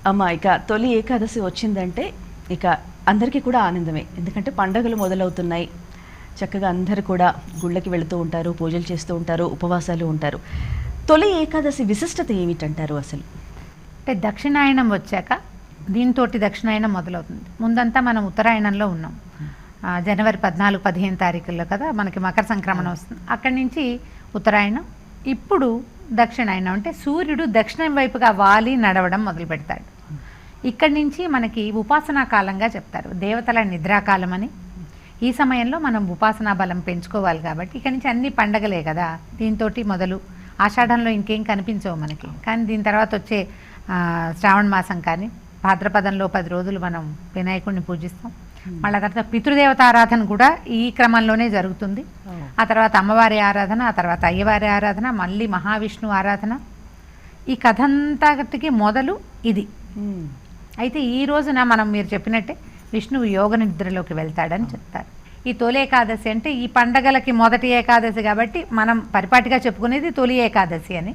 అమ్మ ఇక తొలి ఏకాదశి వచ్చిందంటే ఇక అందరికీ కూడా ఆనందమే. ఎందుకంటే పండగలు మొదలవుతున్నాయి. చక్కగా అందరూ కూడా గుళ్ళకి వెళుతూ ఉంటారు, పూజలు చేస్తూ ఉంటారు, ఉపవాసాలు ఉంటారు. తొలి ఏకాదశి విశిష్టత ఏమిటంటారు అసలు? అంటే దక్షిణాయనం వచ్చాక దీంతో దక్షిణాయనం మొదలవుతుంది. ముందంతా మనం ఉత్తరాయణంలో ఉన్నాం. జనవరి 14-15 తారీఖుల్లో కదా మనకి మకర సంక్రమణ వస్తుంది. అక్కడి నుంచి ఉత్తరాయణం. ఇప్పుడు దక్షిణాయనం అంటే సూర్యుడు దక్షిణం వైపుగా వాలి నడవడం మొదలు పెడతాడు. ఇక్కడి నుంచి మనకి ఉపాసనా కాలంగా చెప్తారు. దేవతల నిద్రాకాలం అని. ఈ సమయంలో మనం ఉపాసనా బలం పెంచుకోవాలి కాబట్టి ఇక్కడి నుంచి అన్ని పండగలే కదా. దీంతో మొదలు ఆషాఢంలో ఇంకేం కనిపించవు మనకి. కానీ దీని తర్వాత వచ్చే శ్రావణ మాసం కానీ భాద్రపదంలో 10 రోజులు మనం వినాయకుడిని పూజిస్తాం. మళ్ళీ తర్వాత పితృదేవత ఆరాధన కూడా ఈ క్రమంలోనే జరుగుతుంది. ఆ తర్వాత అమ్మవారి ఆరాధన, ఆ తర్వాత అయ్యవారి ఆరాధన, మళ్ళీ మహావిష్ణువు ఆరాధన. ఈ కథ అంతటికి మొదలు ఇది. అయితే ఈ రోజున మనం మీరు చెప్పినట్టే విష్ణువు యోగ నిద్రలోకి వెళ్తాడని చెప్తారు. ఈ తొలి ఏకాదశి అంటే ఈ పండగలకి మొదటి ఏకాదశి కాబట్టి మనం పరిపాటిగా చెప్పుకునేది తొలి ఏకాదశి అని.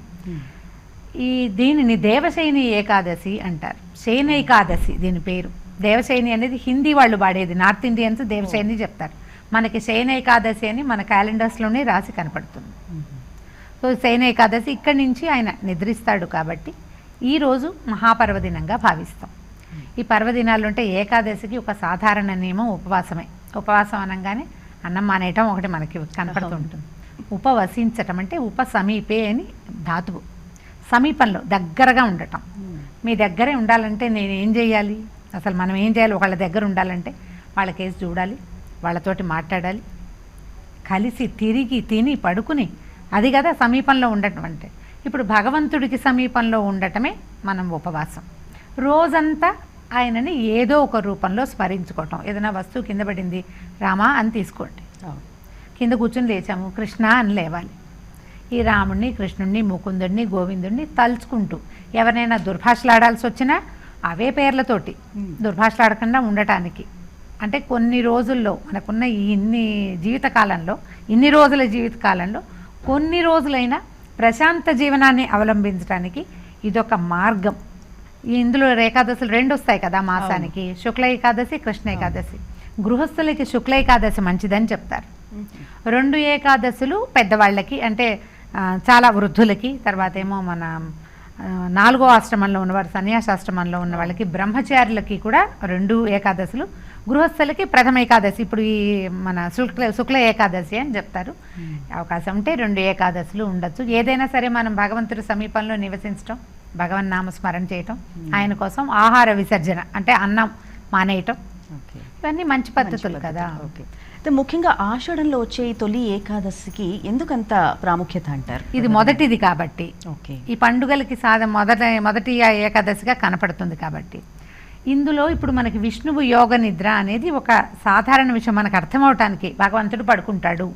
దీనిని దేవశయని ఏకాదశి అంటారు. శయనైకాదశి దీని పేరు. దేవశయని అనేది హిందీ వాళ్ళు వాడేది. నార్త్ ఇండియన్స్ దేవశయని చెప్తారు. మనకి శయనైకాదశి అని మన క్యాలెండర్స్లోనే రాసి కనపడుతుంది. సో శయనైకాదశి ఇక్కడి నుంచి ఆయన నిద్రిస్తాడు కాబట్టి ఈరోజు మహాపర్వదినంగా భావిస్తాం. ఈ పర్వదినాలు అంటే ఏకాదశికి ఒక సాధారణ నియమం ఉపవాసమే. ఉపవాసం అనగానే అన్నం మానేయటం ఒకటి మనకి కనపడుతుంటుంది. ఉపవసించటం అంటే ఉపసమీపే అని ధాతువు. సమీపంలో దగ్గరగా ఉండటం. మీ దగ్గరే ఉండాలంటే నేను ఏం చేయాలి, అసలు మనం ఏం చేయాలి? ఒకళ్ళ దగ్గర ఉండాలంటే వాళ్ళ కేసు చూడాలి, వాళ్ళతోటి మాట్లాడాలి, కలిసి తిరిగి తిని పడుకుని, అది కదా సమీపంలో ఉండటం అంటే. ఇప్పుడు భగవంతుడికి సమీపంలో ఉండటమే మనం ఉపవాసం. రోజంతా ఆయనని ఏదో ఒక రూపంలో స్మరించుకోవటం. ఏదైనా వస్తువు కింద పడింది, రామా అని తీసుకోండి. కింద కూర్చొని లేచాము, కృష్ణ అని లేవాలి. ఈ రాముడిని, కృష్ణుడిని, ముకుందుడిని, గోవిందుడిని తలుచుకుంటూ ఎవరైనా దుర్భాషలాడాల్సి వచ్చినా అవే పేర్లతోటి దుర్భాషలాడకుండా ఉండటానికి. అంటే కొన్ని రోజుల్లో మనకున్న ఇన్ని జీవితకాలంలో, ఇన్ని రోజుల జీవితకాలంలో కొన్ని రోజులైనా ప్రశాంత జీవనాన్ని అవలంబించడానికి ఇదొక మార్గం. ఇందులో ఏకాదశులు 2 వస్తాయి కదా మాసానికి, శుక్ల ఏకాదశి, కృష్ణ ఏకాదశి. గృహస్థులకి శుక్ల ఏకాదశి మంచిదని చెప్తారు. 2 ఏకాదశులు పెద్దవాళ్ళకి, అంటే చాలా వృద్ధులకి, తర్వాత ఏమో మన 4వ ఆశ్రమంలో ఉన్నవారు, సన్యాసాశ్రమంలో ఉన్న వాళ్ళకి, బ్రహ్మచారులకి కూడా 2 ఏకాదశులు. గృహస్థులకి ప్రథమ ఏకాదశి, ఇప్పుడు ఈ మన శుక్ల ఏకాదశి అని చెప్తారు. అవకాశం ఉంటే 2 ఏకాదశులు ఉండొచ్చు. ఏదైనా సరే మనం భగవంతుడి సమీపంలో నివసించడం, భగవన్నామస్మరణ చేయటం, ఆయన కోసం ఆహార విసర్జన అంటే అన్నం మానేయటం, ఇవన్నీ మంచి పద్ధతులు కదా. అయితే ముఖ్యంగా ఆషాఢంలో వచ్చే ఈ తొలి ఏకాదశికి ఎందుకంత ప్రాముఖ్యత అంటారు? ఇది మొదటిది కాబట్టి, ఈ పండుగలకి మొదటి ఏకాదశిగా కనపడుతుంది కాబట్టి. ఇందులో ఇప్పుడు మనకి విష్ణువు యోగ నిద్ర అనేది ఒక సాధారణ విషయం. మనకు అర్థమవటానికి భగవంతుడు పడుకుంటాడు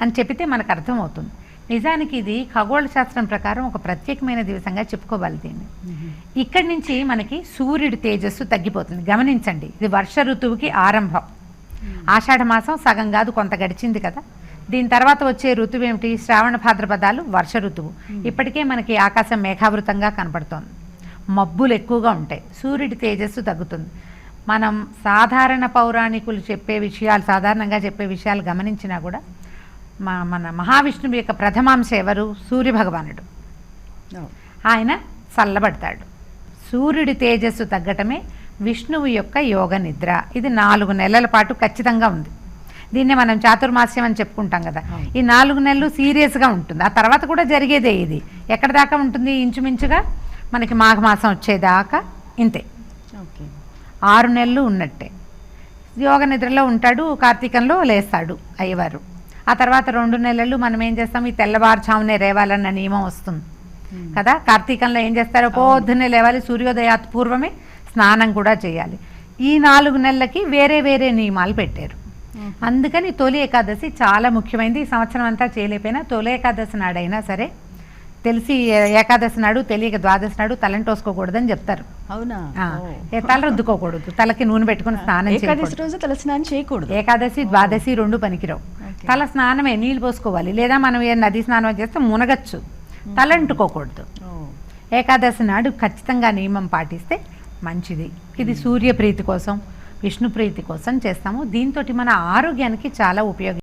అని చెప్పితే మనకు అర్థమవుతుంది. నిజానికి ఇది ఖగోళ శాస్త్రం ప్రకారం ఒక ప్రత్యేకమైన దివసంగా చెప్పుకోవాలి దీన్ని. ఇక్కడి నుంచి మనకి సూర్యుడి తేజస్సు తగ్గిపోతుంది. గమనించండి, ఇది వర్ష ఋతువుకి ఆరంభం. ఆషాఢ మాసం సగం కాదు, కొంత గడిచింది కదా. దీని తర్వాత వచ్చే ఋతువు ఏమిటి? శ్రావణ భాద్రపదాలు వర్ష ఋతువు. ఇప్పటికే మనకి ఆకాశం మేఘావృతంగా కనపడుతోంది, మబ్బులు ఎక్కువగా ఉంటాయి, సూర్యుడి తేజస్సు తగ్గుతుంది. మనం సాధారణ పౌరాణికులు చెప్పే విషయాలు, సాధారణంగా చెప్పే విషయాలు గమనించినా కూడా మన మహావిష్ణువు యొక్క ప్రథమాంశ ఎవరు? సూర్య భగవానుడు. ఆయన చల్లబడతాడు. సూర్యుడి తేజస్సు తగ్గటమే విష్ణువు యొక్క యోగ నిద్ర. ఇది 4 నెలల పాటు ఖచ్చితంగా ఉంది. దీన్నే మనం చాతుర్మాస్యం అని చెప్పుకుంటాం కదా. ఈ 4 నెలలు సీరియస్గా ఉంటుంది. ఆ తర్వాత కూడా జరిగేదే. ఇది ఎక్కడ దాకా ఉంటుంది? ఇంచుమించుగా మనకి మాఘమాసం వచ్చేదాకా ఇంతే. 6 నెలలు ఉన్నట్టే. యోగ నిద్రలో ఉంటాడు, కార్తీకంలో లేస్తాడు అయ్యవారు. ఆ తర్వాత 2 నెలలు మనం ఏం చేస్తాం? ఈ తెల్లవారుజామునే లేవాలన్న నియమం వస్తుంది కదా. కార్తీకంలో ఏం చేస్తారో పొద్దున్నే లేవాలి, సూర్యోదయాత్ పూర్వమే స్నానం కూడా చేయాలి. ఈ 4 నెలలకి వేరే వేరే నియమాలు పెట్టారు. అందుకని తొలి ఏకాదశి చాలా ముఖ్యమైనది. ఈ సంవత్సరం అంతా చేయలేకపోయినా తొలి ఏకాదశి నాడైనా సరే, తెలిసి ఏకాదశి నాడు తెలియక ద్వాదశి నాడు తలంటోసుకోకూడదని చెప్తారు. అవునా? తల రుద్దుకోకూడదు, తలకి నూనె పెట్టుకుని స్నానం చేయకూడదు. ఏకాదశి ద్వాదశి 2 పనికిరావు. తల స్నానమే, నీళ్ళు పోసుకోవాలి. లేదా మనం ఏ నది స్నానం చేస్తే మునగచ్చు, తలంటుకోకూడదు. ఏకాదశి నాడు ఖచ్చితంగా నియమం పాటిస్తే మంచిది. ఇది సూర్య ప్రీతి కోసం, విష్ణు ప్రీతి కోసం చేస్తాము. దీంతో మన ఆరోగ్యానికి చాలా ఉపయోగం.